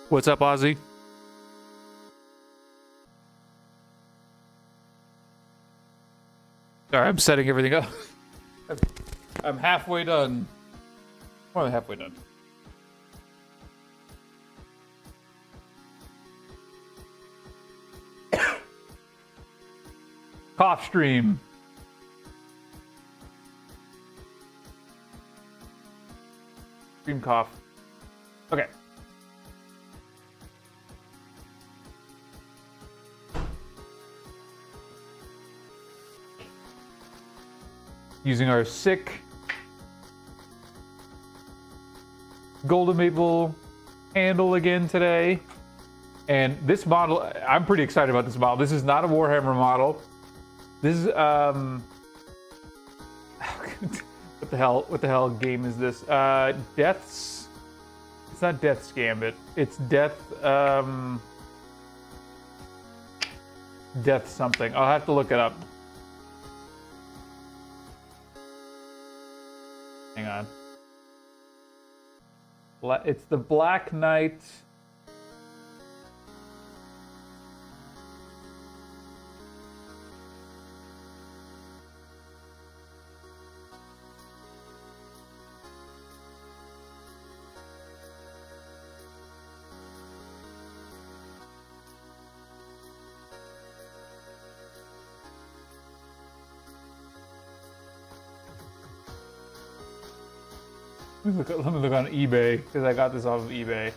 What's up, Ozzy? Sorry, I'm setting everything up. I'm halfway done. More than halfway done. Cough stream. Stream cough. Okay. Using our sick golden maple handle again today. And this model, I'm pretty excited about this model. This is not a Warhammer model. This is what the hell game is this? Death's, it's not Death's Gambit. It's Death Death something. I'll have to look it up. Hang on. It's the Black Knight. Let me look on eBay, because I got this off of eBay.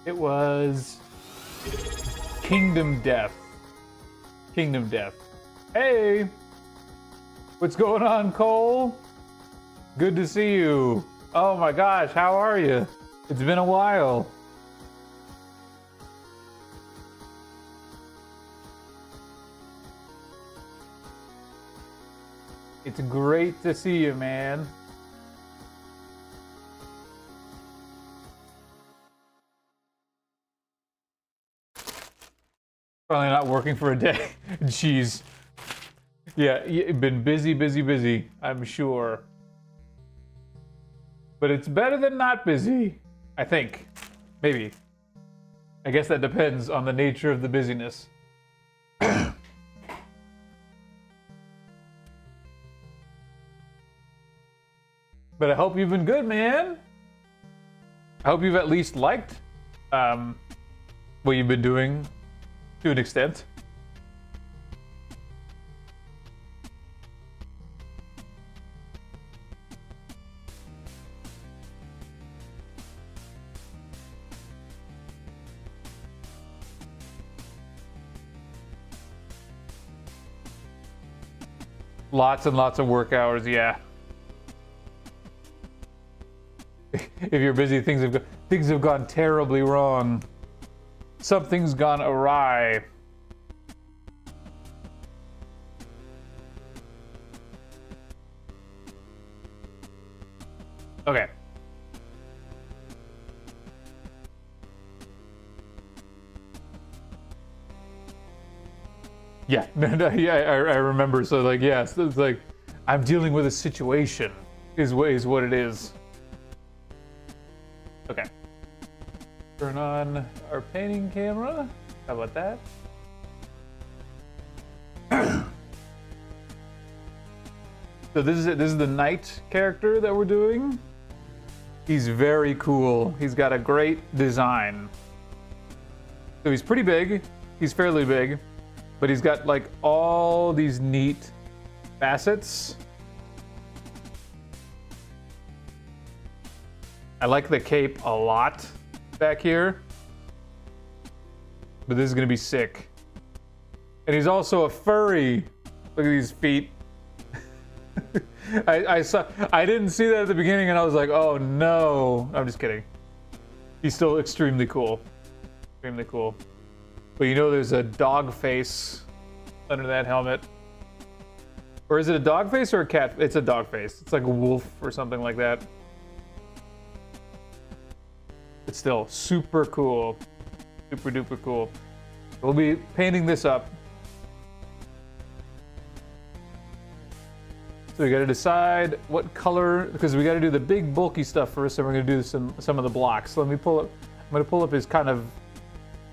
It was Kingdom Death. Kingdom Death. Hey! What's going on, Cole? Good to see you. Oh my gosh, how are you? It's been a while. It's great to see you, man. Probably not working for a day. Jeez. Yeah, been busy, I'm sure. But it's better than not busy, I think. Maybe. I guess that depends on the nature of the busyness. But I hope you've been good, man. I hope you've at least liked what you've been doing to an extent. Lots and lots of work hours, yeah. If you're busy, things have gone terribly wrong. Something's gone awry. Okay. Yeah, yeah, I remember. So like, yeah, so it's like I'm dealing with a situation, is what it is. Okay. Turn on our painting camera. How about that? So this is the knight character that we're doing. He's very cool. He's got a great design. So he's pretty big. He's fairly big. But he's got like all these neat facets. I like the cape a lot back here. But this is gonna be sick. And he's also a furry. Look at these feet. I didn't see that at the beginning and I was like, oh no. I'm just kidding. He's still extremely cool. Extremely cool. But you know there's a dog face under that helmet. Or is it a dog face or a cat? It's a dog face. It's like a wolf or something like that. But still, super cool. Super duper cool. We'll be painting this up. So we got to decide what color, because we got to do the big bulky stuff first, and we're going to do some of the blocks. So let me pull up. I'm going to pull up his kind of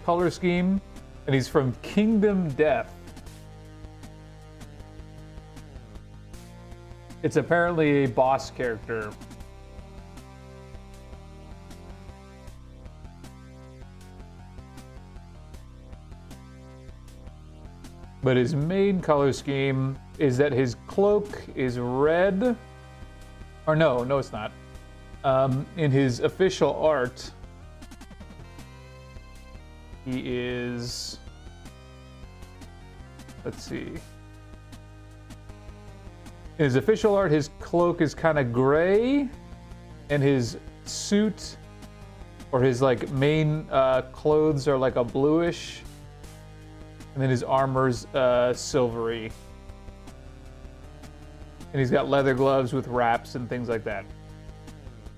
color scheme, and he's from Kingdom Death. It's apparently a boss character. But his main color scheme is that his cloak is red. Or no, it's not. In his official art, he is... Let's see. In his official art, his cloak is kind of gray, and his suit, or his like main clothes are like a bluish. And then his armor's silvery. And he's got leather gloves with wraps and things like that.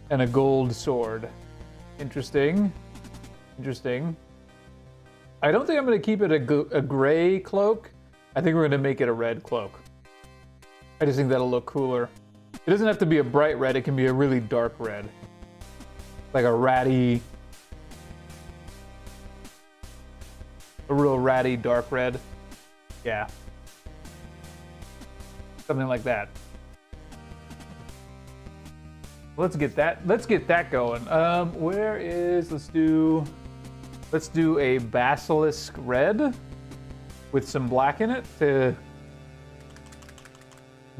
And a gold sword. Interesting. Interesting. I don't think I'm going to keep it a gray cloak. I think we're going to make it a red cloak. I just think that'll look cooler. It doesn't have to be a bright red. It can be a really dark red. Like a ratty... A real ratty dark red. Yeah. Something like that. Let's get that going. Where is, let's do a basilisk red with some black in it to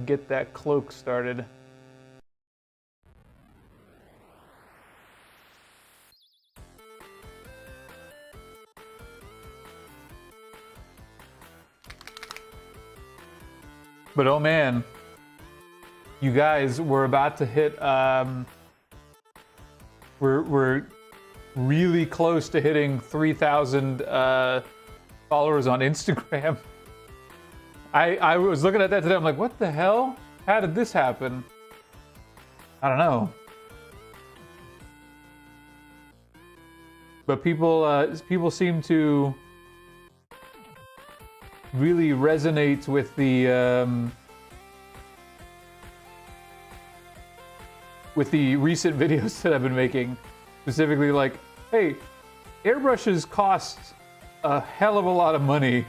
get that cloak started. But oh man, you guys, we're about to hit, we're really close to hitting 3,000 followers on Instagram. I was looking at that today, I'm like, what the hell? How did this happen? I don't know. But people seem to really resonate with the recent videos that I've been making. Specifically, like, hey, airbrushes cost a hell of a lot of money.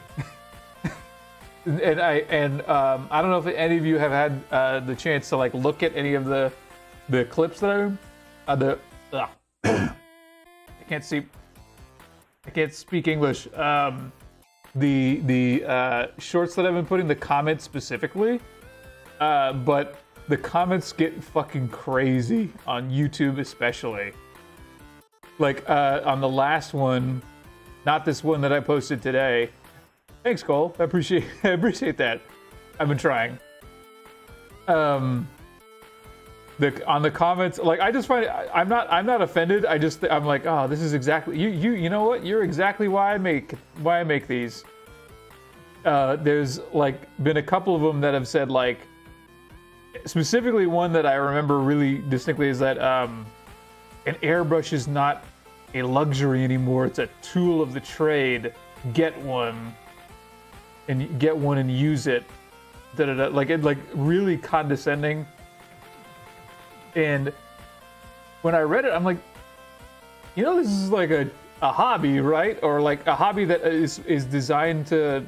and I don't know if any of you have had the chance to like look at any of the clips that I can't speak English. The shorts that I've been putting, the comments specifically, but the comments get fucking crazy on YouTube especially. Like on the last one, not this one that I posted today. Thanks, Cole. I appreciate that. I've been trying. On the comments, like I just find I'm not offended. I'm like, oh, this is exactly you know what? You're exactly why I make these. There's like been a couple of them that have said, like, specifically one that I remember really distinctly is that an airbrush is not a luxury anymore. It's a tool of the trade. Get one and use it. Like it, like really condescending. And when I read it, I'm like, you know, this is like a hobby, right? Or like a hobby that is designed to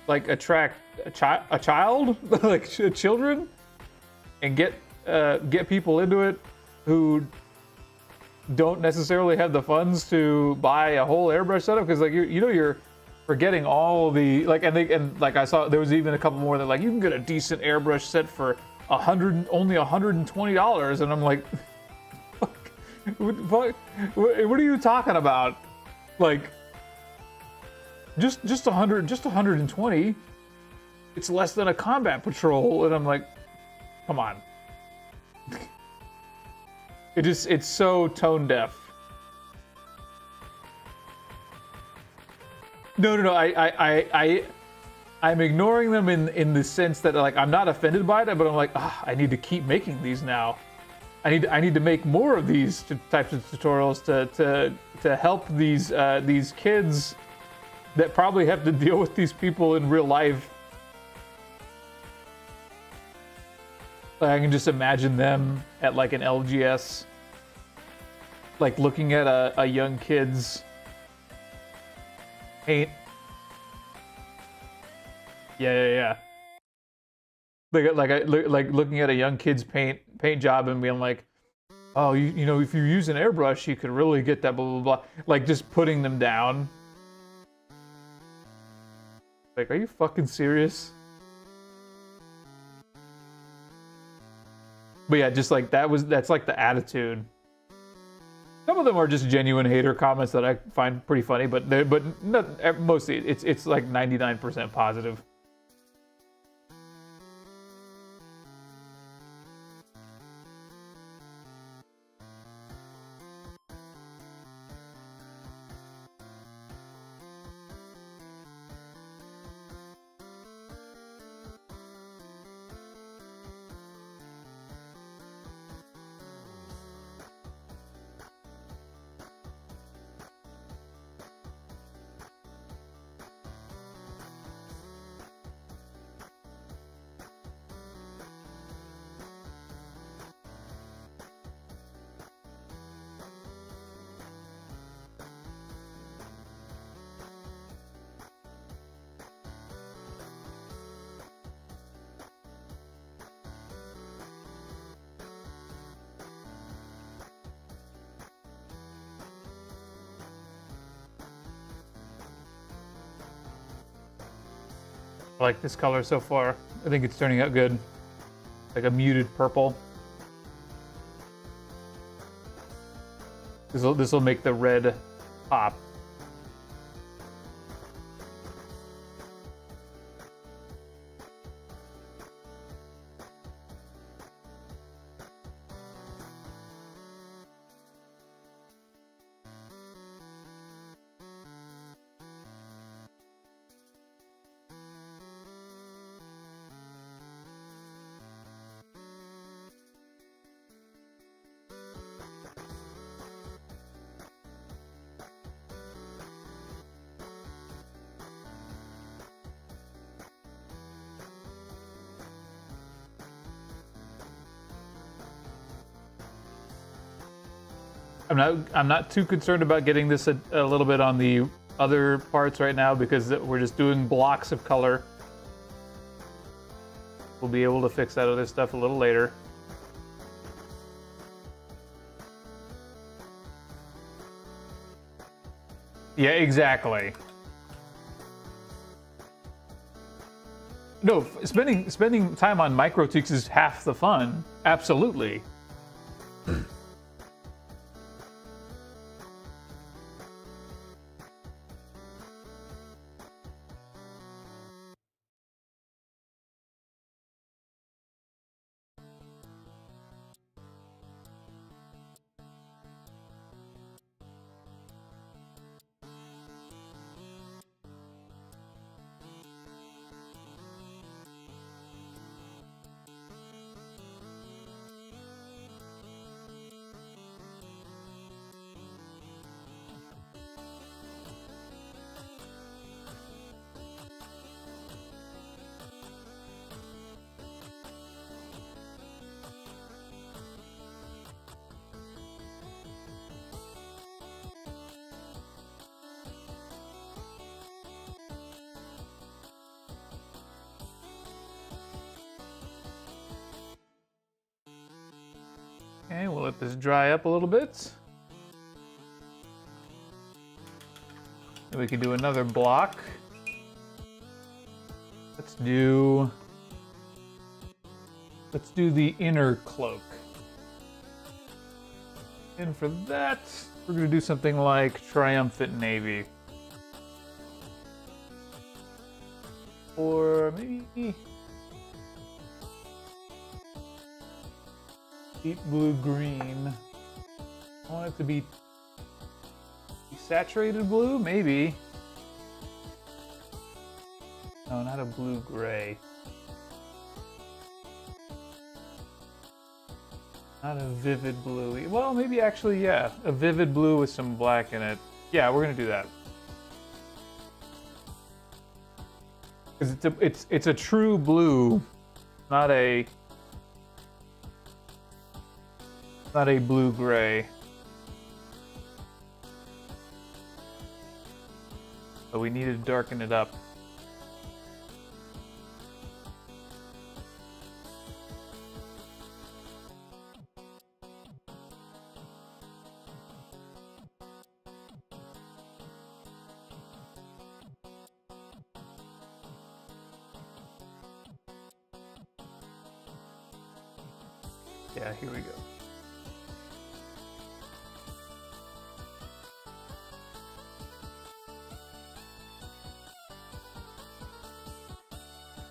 like attract a child, like children, and get people into it who don't necessarily have the funds to buy a whole airbrush setup, because like you're forgetting all the like, and like I saw there was even a couple more that like you can get a decent airbrush set for only $120, and I'm like, fuck, what are you talking about? Like, just 120. It's less than a combat patrol, and I'm like, come on. It's so tone deaf. No. I'm ignoring them in the sense that like I'm not offended by it, but I'm like, I need to keep making these now. I need to make more of these types of tutorials to help these kids that probably have to deal with these people in real life. Like, I can just imagine them at like an LGS, like looking at a young kid's paint. Yeah. Like looking at a young kid's paint job and being like, oh, you know, if you use an airbrush, you could really get that blah blah blah. Like just putting them down. Like, are you fucking serious? But yeah, just like that's like the attitude. Some of them are just genuine hater comments that I find pretty funny, but mostly it's like 99% positive. I like this color so far. I think it's turning out good. Like a muted purple. This will make the red pop. I'm not too concerned about getting this a little bit on the other parts right now because we're just doing blocks of color. We'll be able to fix that other stuff a little later. Yeah, exactly. No, spending time on micro tweaks is half the fun. Absolutely. Okay, we'll let this dry up a little bit. And we can do another block. Let's do the inner cloak. And for that, we're gonna do something like Triumphant Navy. Or maybe deep blue green. I want it to be saturated blue, maybe. No, not a blue gray. Not a vivid blue. Well, maybe actually, yeah. A vivid blue with some black in it. Yeah, we're gonna do that. Because it's a true blue, not a blue-gray. But we need to darken it up. Yeah, here we go.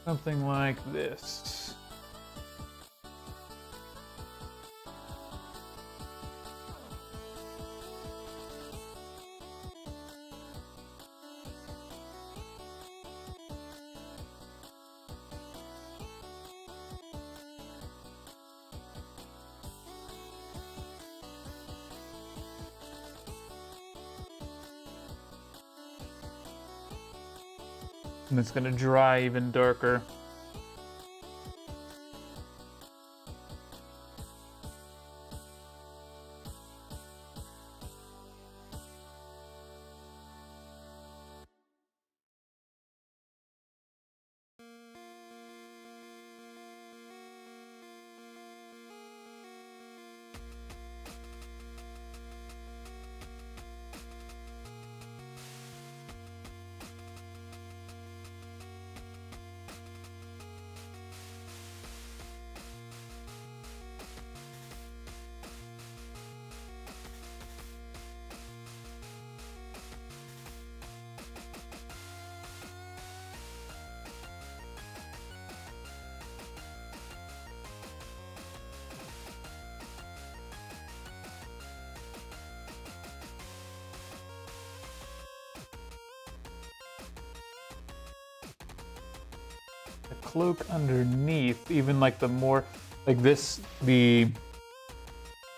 Something like this. And it's gonna dry even darker. The cloak underneath, even like the more, like this, the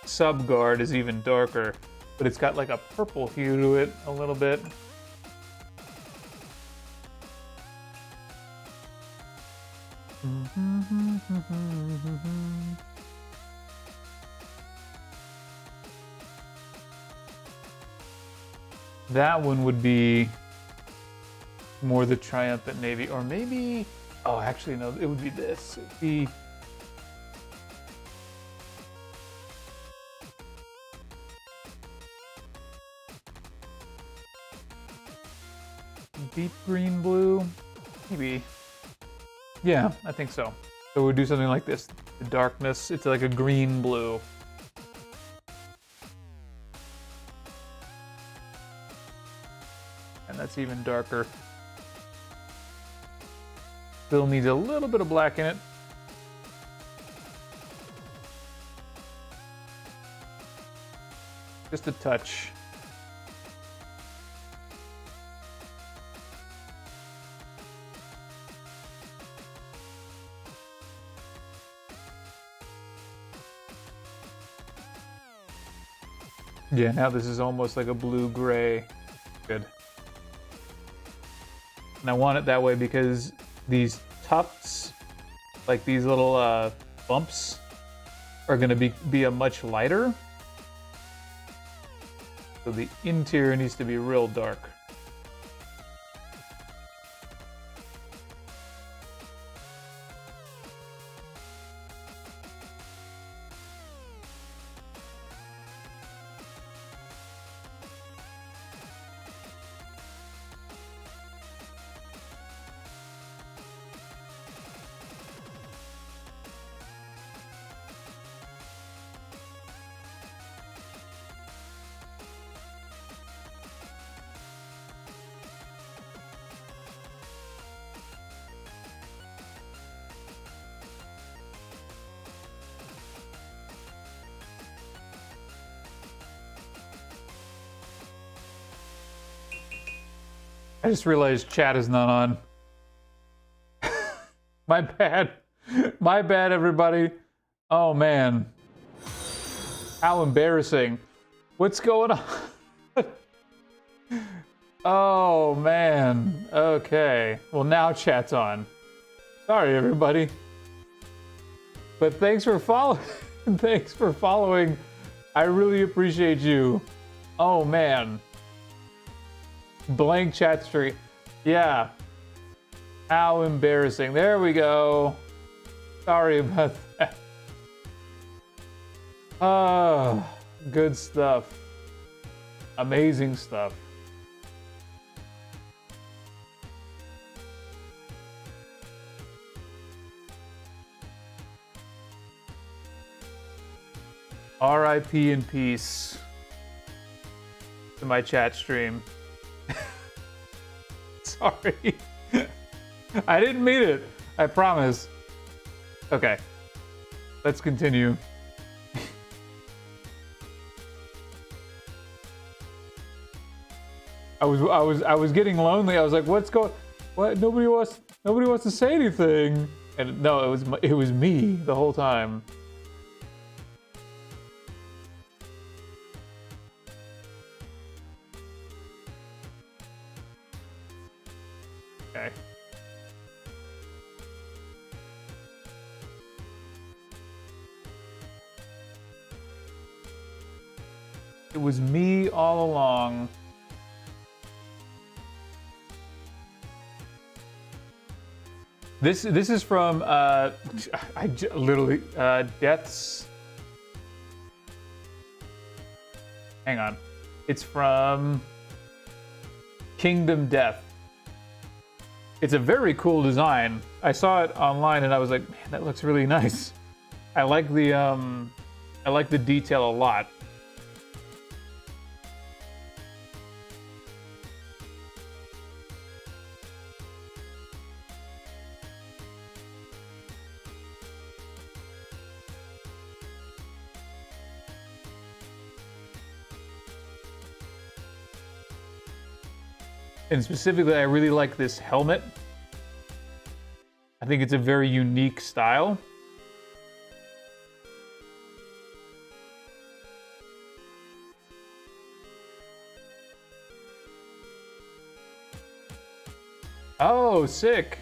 sub guard is even darker, but it's got like a purple hue to it a little bit. That one would be more the triumphant navy, or maybe, oh, actually no, it would be this. It'd be deep green blue, maybe. Yeah, I think so. So we'll do something like this. The darkness, it's like a green blue. And that's even darker. Still needs a little bit of black in it. Just a touch. Yeah, now this is almost like a blue-gray. Good. And I want it that way because these tufts, like these little bumps, are going to be a much lighter. So the interior needs to be real dark. I just realized chat is not on. My bad. My bad, everybody. Oh, man. How embarrassing. What's going on? Oh, man. Okay. Well, now chat's on. Sorry, everybody. But thanks for following. Thanks for following. I really appreciate you. Oh, man. Blank chat stream. Yeah. How embarrassing. There we go. Sorry about that. Oh, good stuff. Amazing stuff. R.I.P. in peace to my chat stream. Sorry. I didn't mean it. I promise. Okay. Let's continue. I was getting lonely. I was like, "What's going? What? Nobody wants to say anything." And no, it was me the whole time. Okay. It was me all along. This is from literally Death's. Hang on, it's from Kingdom Death. It's a very cool design. I saw it online and I was like, man, that looks really nice. I like the detail a lot. And specifically, I really like this helmet. I think it's a very unique style. Oh, sick.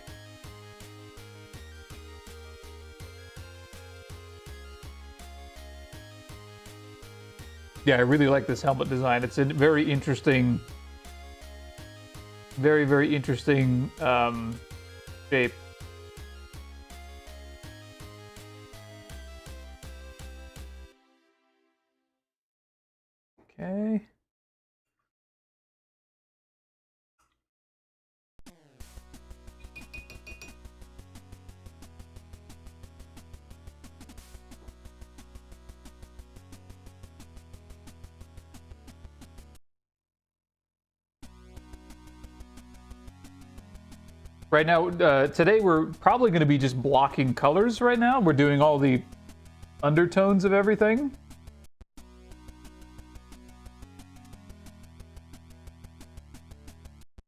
Yeah, I really like this helmet design. It's a very interesting, very interesting shape. Okay. Right now, today we're probably going to be just blocking colors right now. We're doing all the undertones of everything.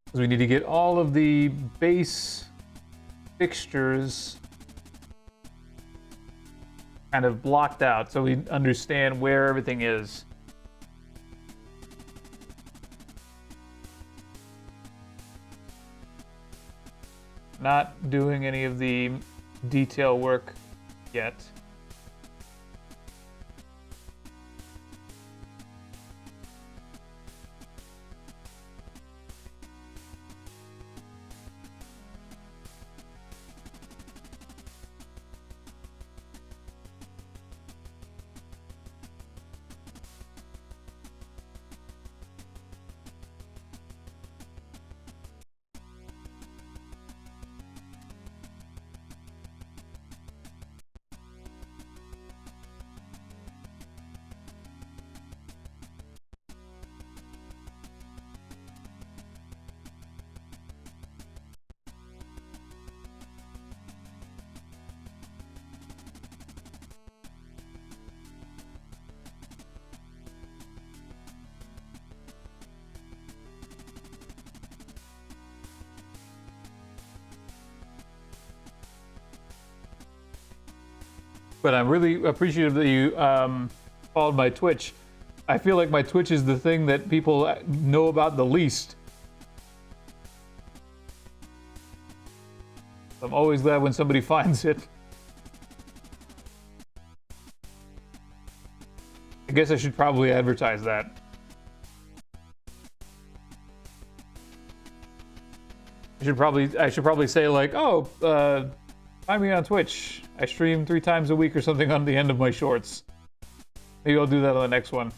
Because we need to get all of the base fixtures kind of blocked out so we understand where everything is. Not doing any of the detail work yet. But I'm really appreciative that you called my Twitch. I feel like my Twitch is the thing that people know about the least. I'm always glad when somebody finds it. I guess I should probably advertise that. I should probably say like, oh, find me on Twitch. I stream 3 times a week or something on the end of my shorts. Maybe I'll do that on the next one.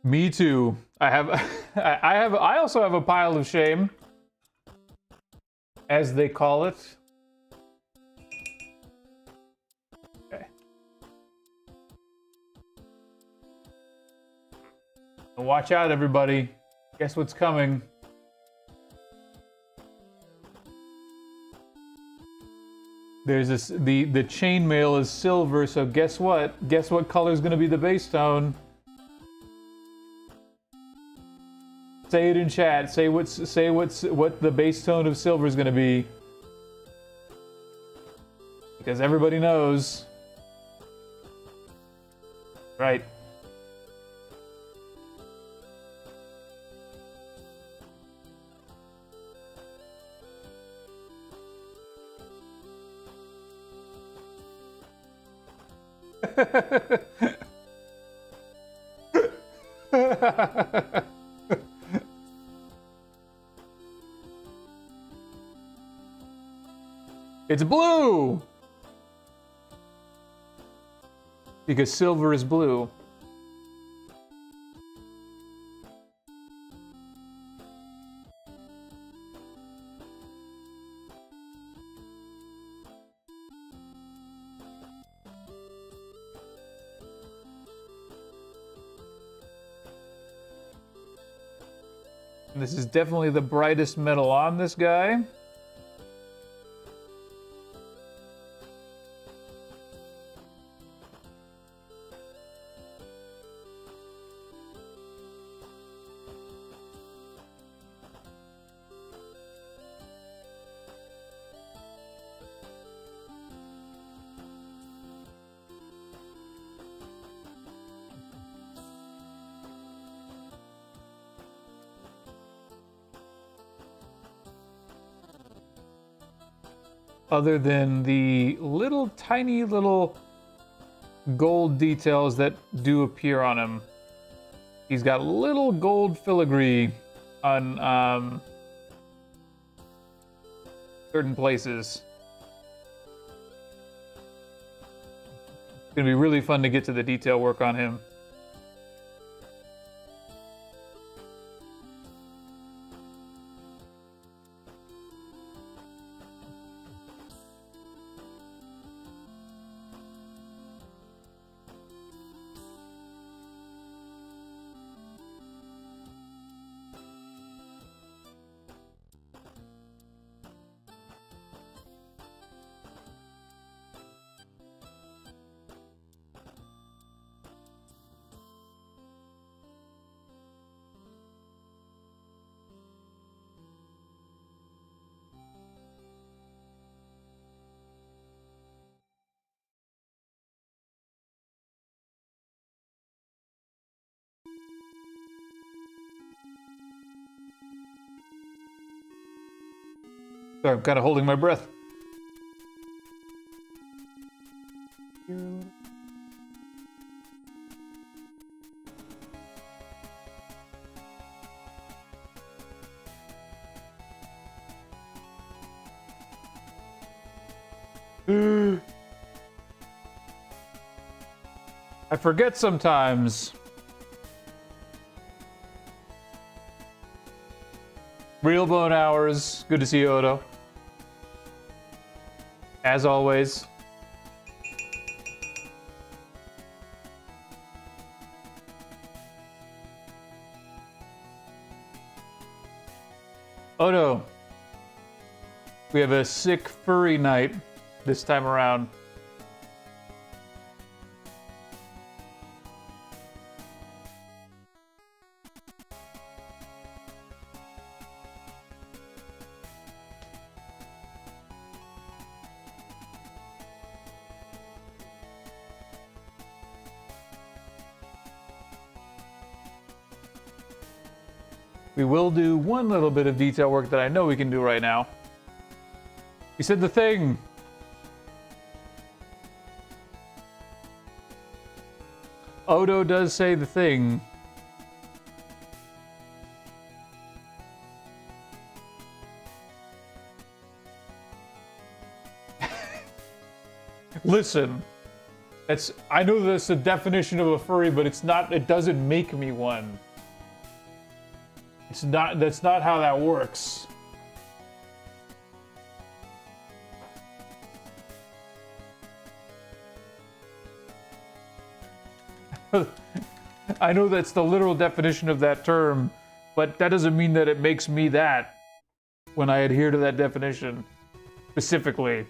Me too. I also have a pile of shame, as they call it. Okay. Watch out, everybody. Guess what's coming? There's this. The chainmail is silver, so guess what? Guess what color is going to be the base tone? Say it in chat. Say what the base tone of silver is going to be, because everybody knows, right? It's blue! Because silver is blue. And this is definitely the brightest metal on this guy. Other than the tiny little gold details that do appear on him. He's got little gold filigree on certain places. It's gonna be really fun to get to the detail work on him. Sorry, I'm kind of holding my breath. I forget sometimes. Real Bone Hours. Good to see you, Odo. As always. Odo. We have a sick furry night this time around. We will do one little bit of detail work that I know we can do right now. He said the thing. Odo does say the thing. Listen, I know that's the definition of a furry, but it's not, it doesn't make me one. That's not how that works. I know that's the literal definition of that term, but that doesn't mean that it makes me that when I adhere to that definition specifically.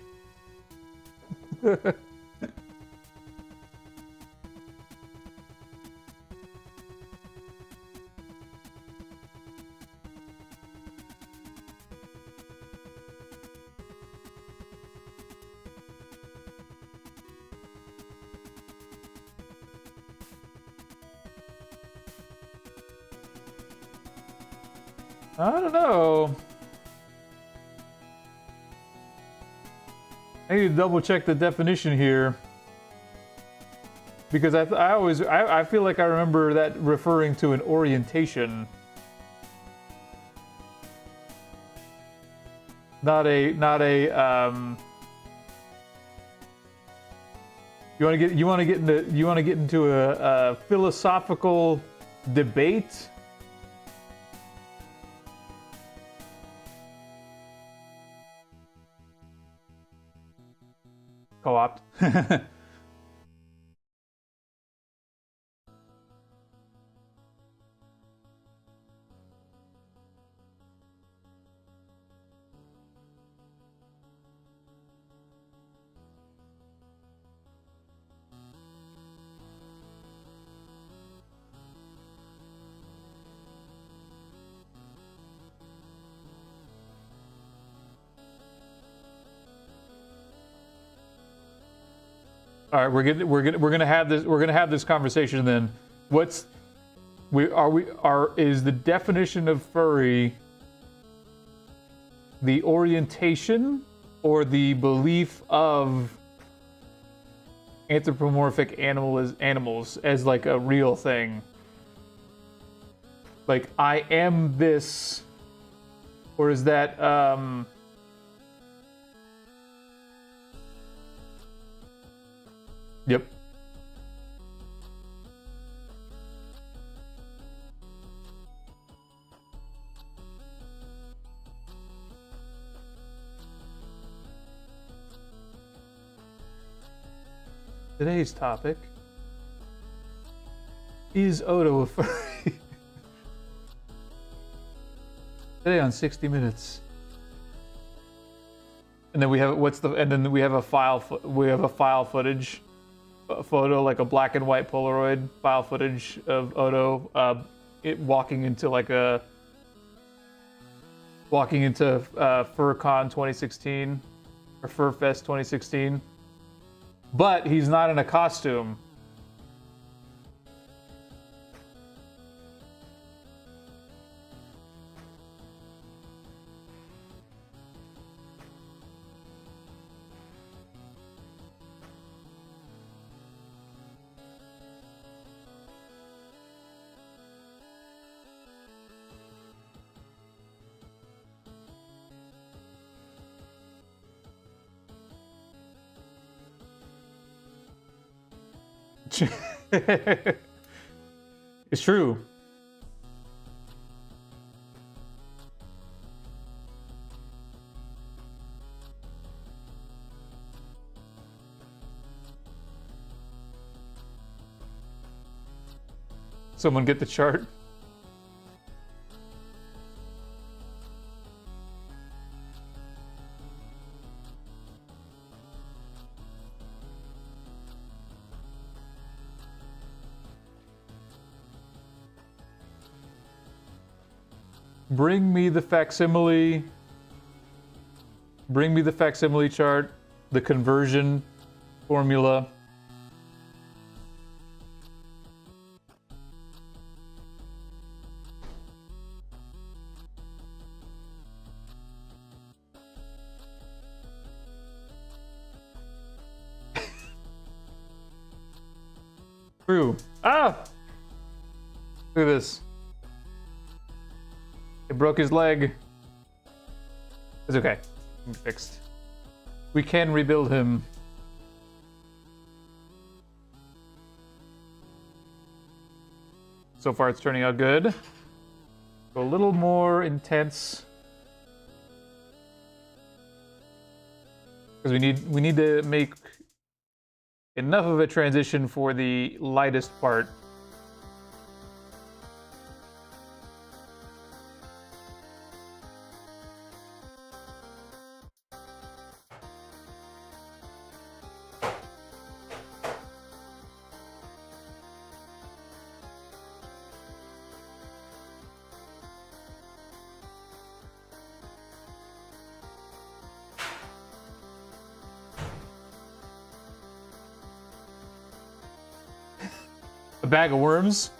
I don't know. I need to double check the definition here. Because I feel like I remember that referring to an orientation. Not a you want to get into a philosophical debate? Co-opt. All right, we're gonna have this conversation then. Is the definition of furry the orientation or the belief of anthropomorphic animals as like a real thing? Like, I am this, or is that Yep. Today's topic is Odo a furry? Today on 60 Minutes. And then we have we have a file footage. A photo, like a black and white Polaroid file footage of Odo walking into FurCon 2016 or FurFest 2016, but he's not in a costume. It's true. Someone get the chart. Bring me the facsimile. Bring me the facsimile chart, the conversion formula. True. Ah! Look at this. It broke his leg. It's okay. I'm fixed. We can rebuild him. So far it's turning out good. Go a little more intense. Because we need to make enough of a transition for the lightest part. A bag of worms?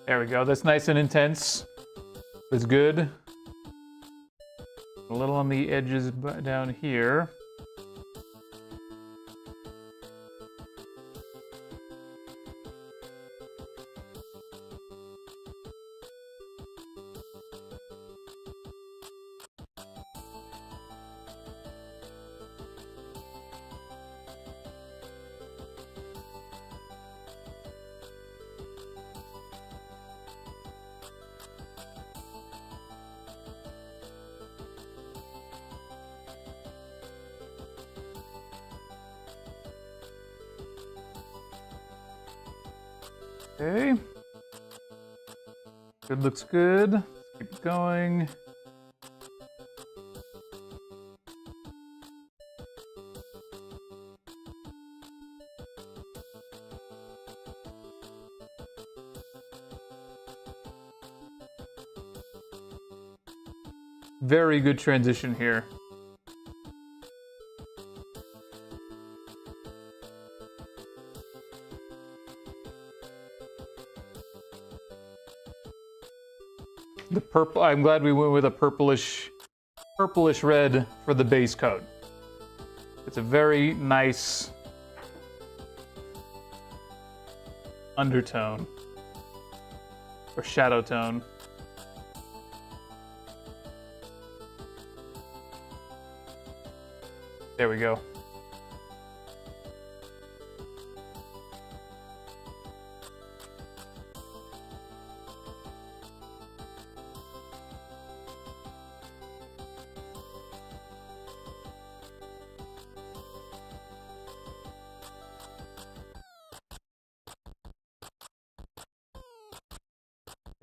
There we go. That's nice and intense. That's good. A little on the edges down here. Okay. Good looks good. Let's keep going. Very good transition here. The purple, I'm glad we went with a purplish red for the base coat. It's a very nice undertone or shadow tone. There we go.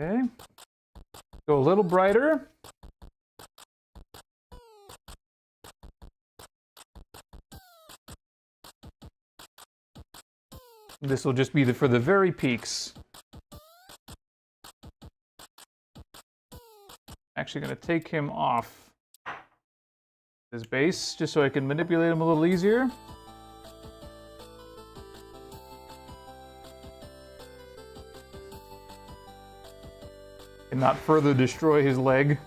Okay, go a little brighter. This will just be for the very peaks. Actually going to take him off his base just so I can manipulate him a little easier. And not further destroy his leg.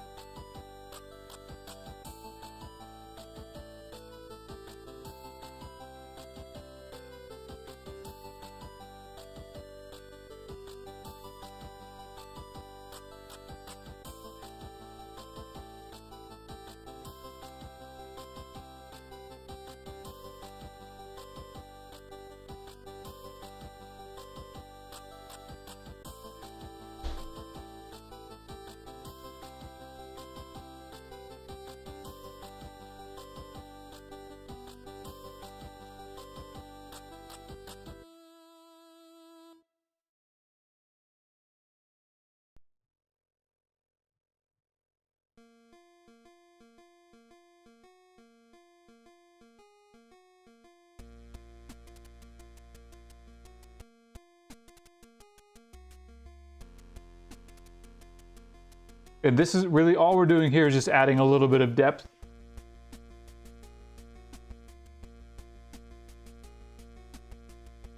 And this is really all we're doing here is just adding a little bit of depth.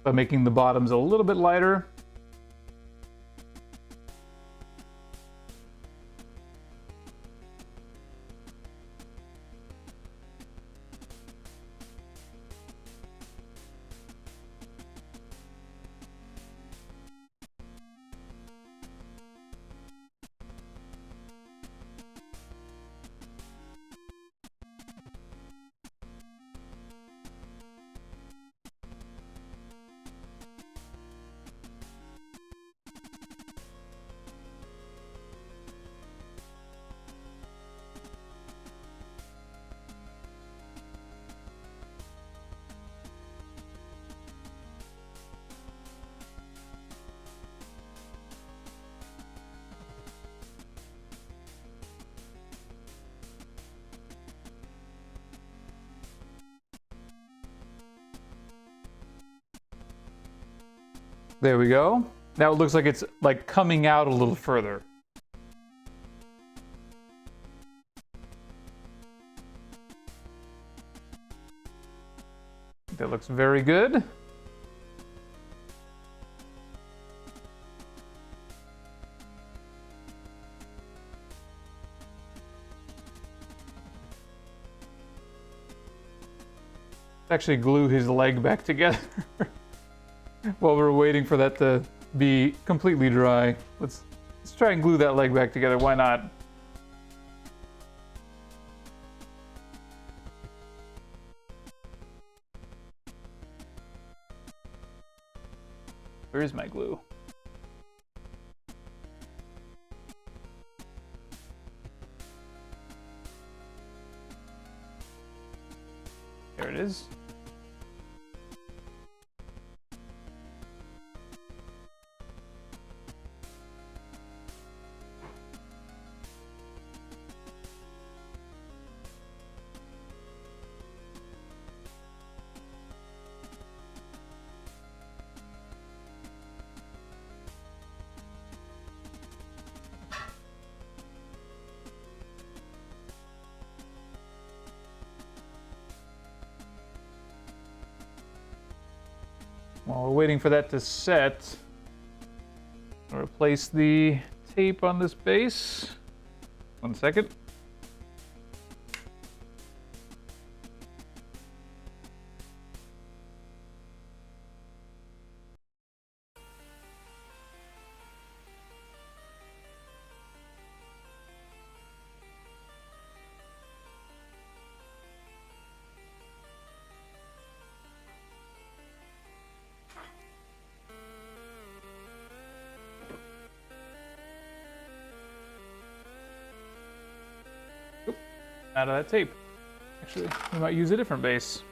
By making the bottoms a little bit lighter. There we go. Now it looks like it's like coming out a little further. That looks very good. Actually glue his leg back together. While we're waiting for that to be completely dry, let's try and glue that leg back together. Why not? Where is my glue? There it is. While we're waiting for that to set, I'll replace the tape on this base. 1 second. Out of that tape. Actually, we might use a different base.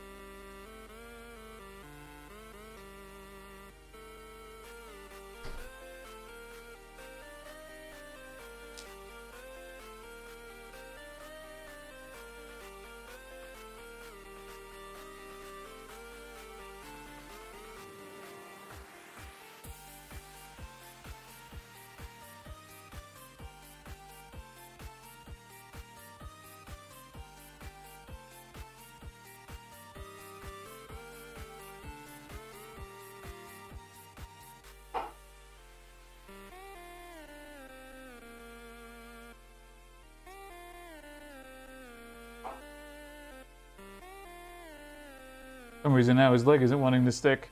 some reason now his leg isn't wanting to stick.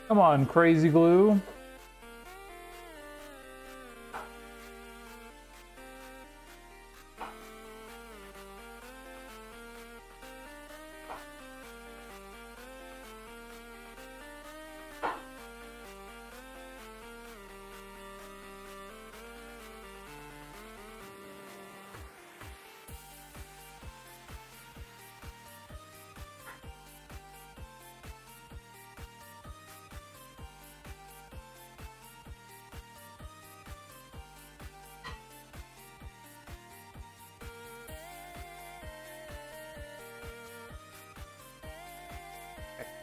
Come on, crazy glue.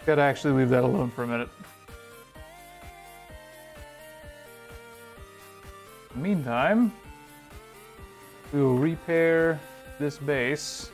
Gotta actually leave that alone for a minute. Meantime, we will repair this base.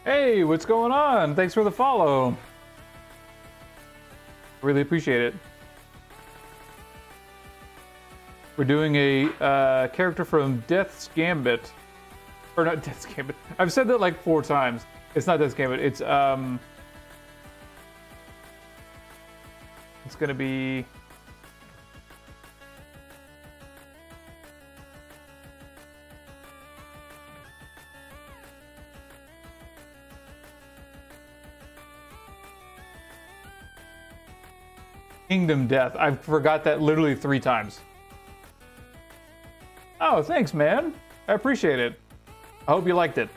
Hey, what's going on? Thanks for the follow. Really appreciate it. We're doing a character from Death's Gambit. Or not Death's Gambit. I've said that like 4 times. It's not Death's Gambit. It's gonna be... Kingdom Death. I forgot that literally 3 times. Oh, thanks, man. I appreciate it. I hope you liked it.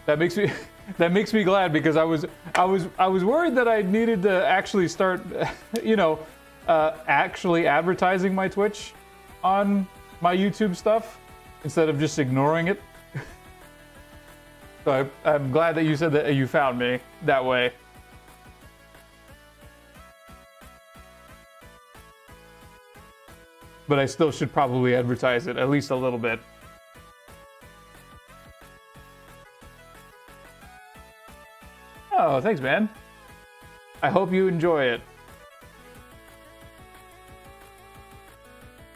That makes me that makes me glad, because I was worried that I needed to actually start, you know, actually advertising my Twitch on my YouTube stuff instead of just ignoring it. So I'm glad that you said that you found me that way. But I still should probably advertise it at least a little bit. Oh, thanks, man. I hope you enjoy it.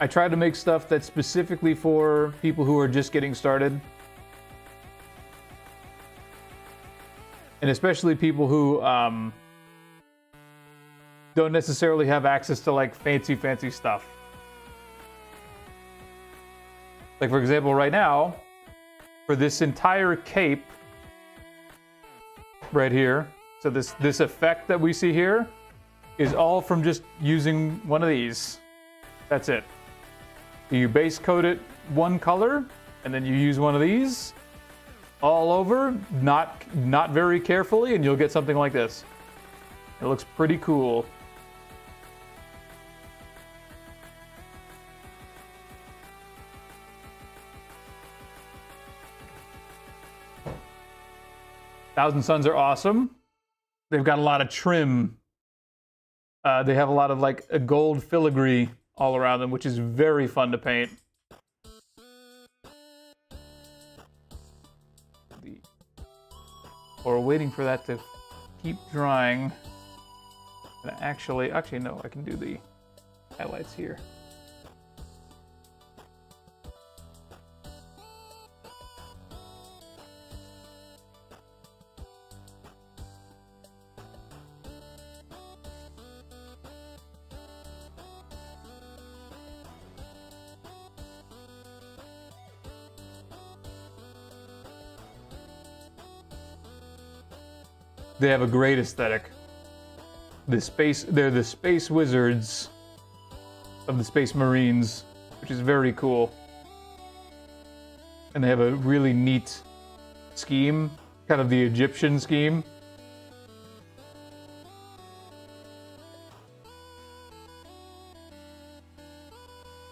I try to make stuff that's specifically for people who are just getting started. And especially people who don't necessarily have access to like fancy stuff. Like, for example, right now, for this entire cape right here, so this effect that we see here is all from just using one of these. That's it. You base coat it one color, and then you use one of these all over, not very carefully, and you'll get something like this. It looks pretty cool. Thousand Suns are awesome. They've got a lot of trim. They have a lot of like a gold filigree all around them, which is very fun to paint. see. Or waiting for that to keep drying. And actually no, I can do the highlights here. They have a great aesthetic. They're the space wizards of the Space Marines, which is very cool. And they have a really neat scheme, kind of the Egyptian scheme.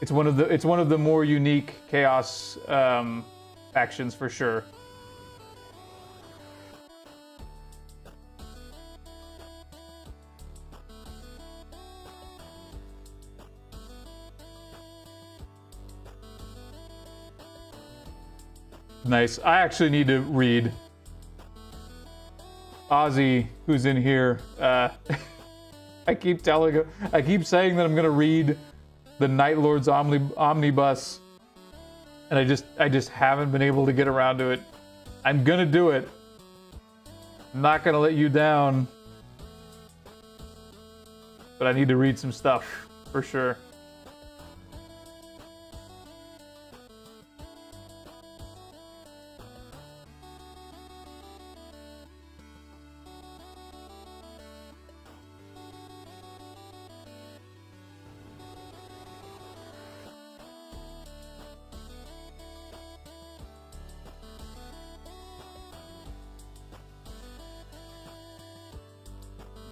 It's one of the more unique Chaos factions for sure. Nice. I actually need to read. Ozzy, who's in here, I keep saying that I'm gonna read the Night Lord's Omnibus, and I just haven't been able to get around to it. I'm gonna do it. I'm not gonna let you down, but I need to read some stuff for sure.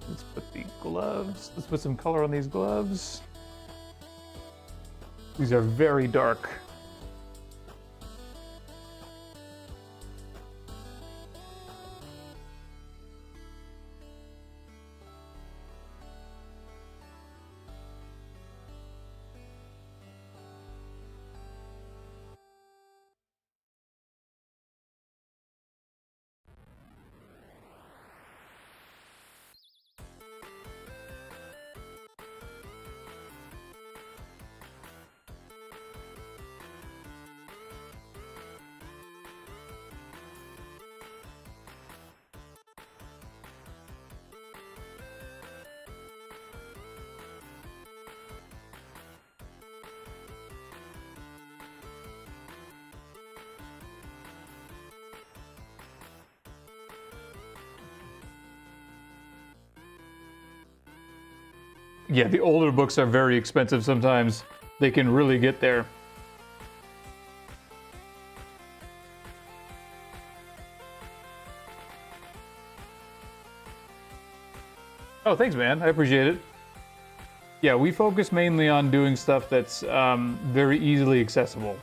Let's put the gloves. Let's put some color on these gloves. These are very dark. Yeah, the older books are very expensive sometimes. They can really get there. Oh, thanks, man. I appreciate it. Yeah, we focus mainly on doing stuff that's very easily accessible.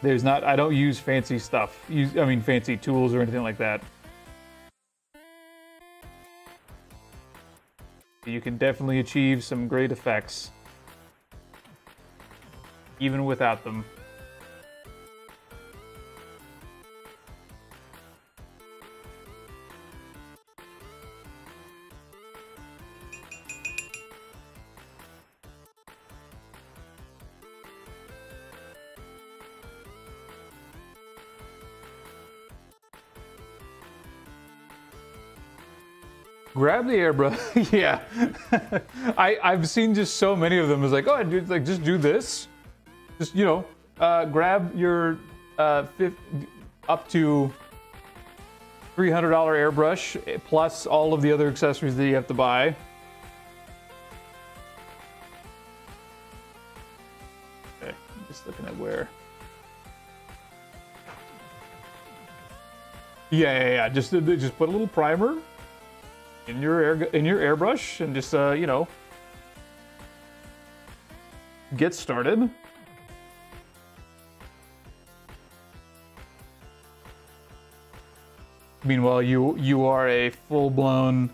I don't use fancy stuff. Fancy tools or anything like that. You can definitely achieve some great effects, even without them. Grab the airbrush. Yeah. I've seen just so many of them. It's like, oh, dude, like just do this. Just, grab your up to $300 airbrush plus all of the other accessories that you have to buy. Okay, I'm just looking at where. Yeah. Just put a little primer in your airbrush and just get started. Meanwhile, you are a full-blown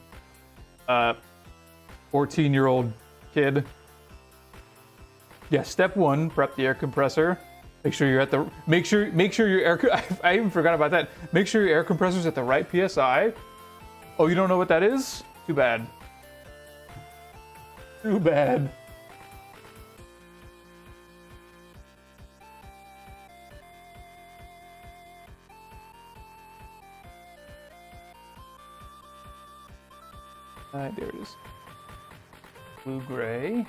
14-year-old kid. Yeah, step one, prep the air compressor. Make sure you're at the make sure your air. I even forgot about that. Make sure your air compressor's at the right PSI. Oh, you don't know what that is? Too bad. Too bad. There it is. Blue gray.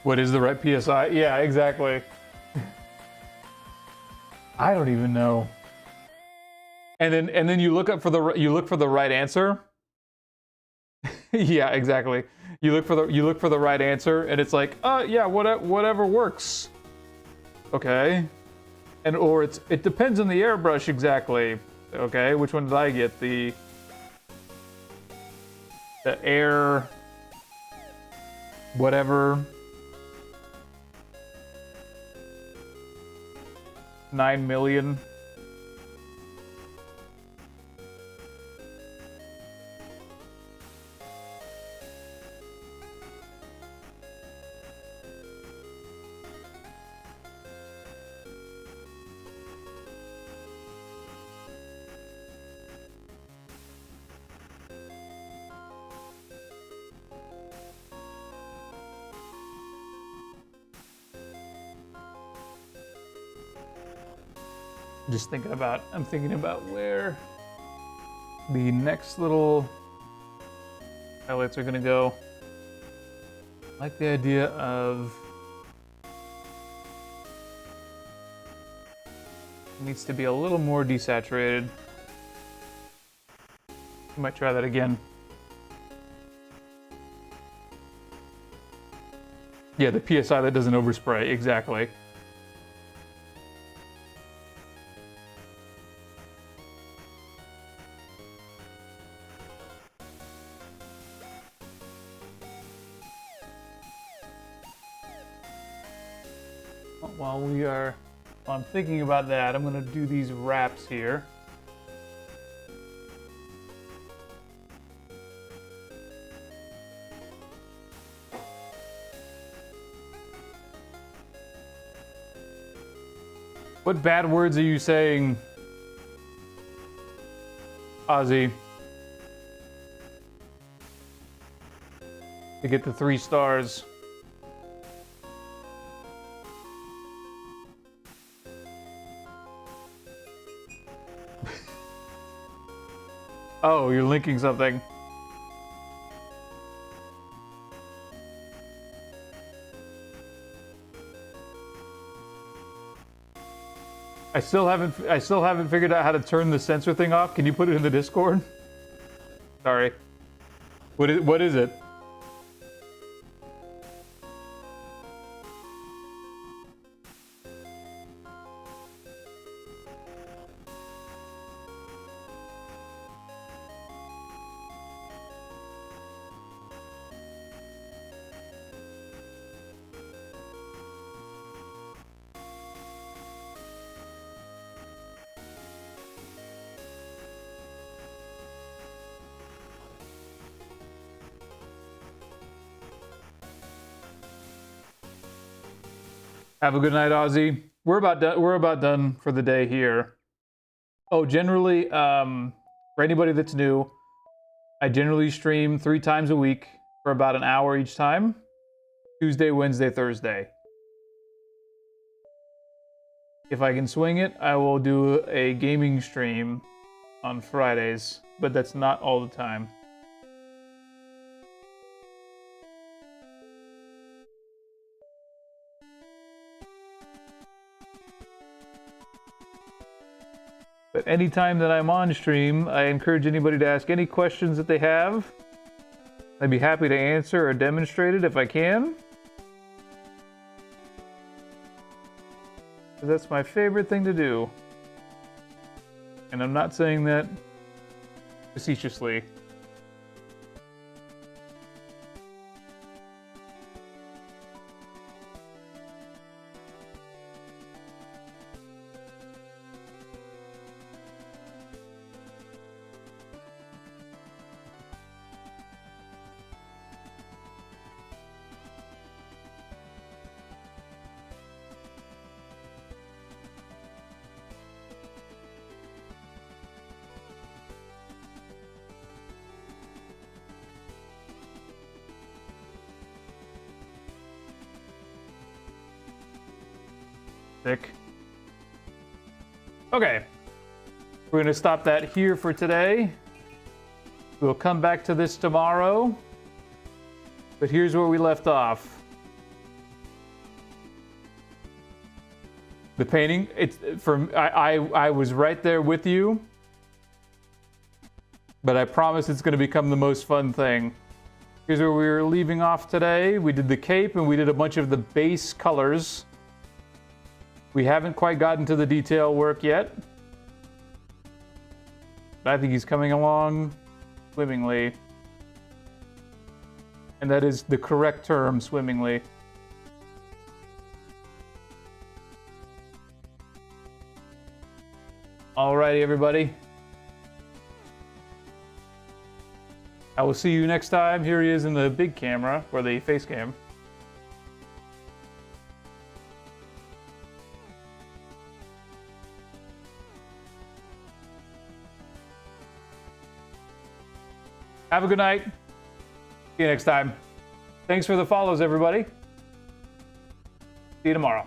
What is the right PSI? Yeah, exactly. I don't even know. And then you look for the right answer. Yeah, exactly. You look for the right answer, and it's like, yeah, whatever works. Okay. And or it depends on the airbrush exactly. Okay, which one did I get? The air whatever. 9 million. I'm thinking about where the next little highlights are gonna go. I like the idea of it needs to be a little more desaturated. I might try that again. Yeah, the PSI that doesn't overspray, exactly. While I'm thinking about that, I'm gonna do these wraps here. What bad words are you saying, Ozzy? To get the 3 stars. Oh, you're linking something. I still haven't figured out how to turn the sensor thing off. Can you put it in the Discord? Sorry. What is it? Have a good night, Ozzy. We're about done for the day here. Oh, generally, for anybody that's new, I generally stream 3 times a week for about an hour each time. Tuesday, Wednesday, Thursday. If I can swing it, I will do a gaming stream on Fridays, but that's not all the time. But anytime that I'm on stream, I encourage anybody to ask any questions that they have. I'd be happy to answer or demonstrate it if I can. Because that's my favorite thing to do. And I'm not saying that facetiously. Sick. Okay, we're gonna stop that here for today. We'll come back to this tomorrow, but here's where we left off. The painting, it's from I was right there with you, but I promise it's gonna become the most fun thing. Here's where we were leaving off today. We did the cape and we did a bunch of the base colors. We haven't quite gotten to the detail work yet, but I think he's coming along swimmingly. And that is the correct term, swimmingly. Alrighty, everybody. I will see you next time. Here he is in the big camera, or the face cam. Have a good night. See you next time. Thanks for the follows, everybody. See you tomorrow.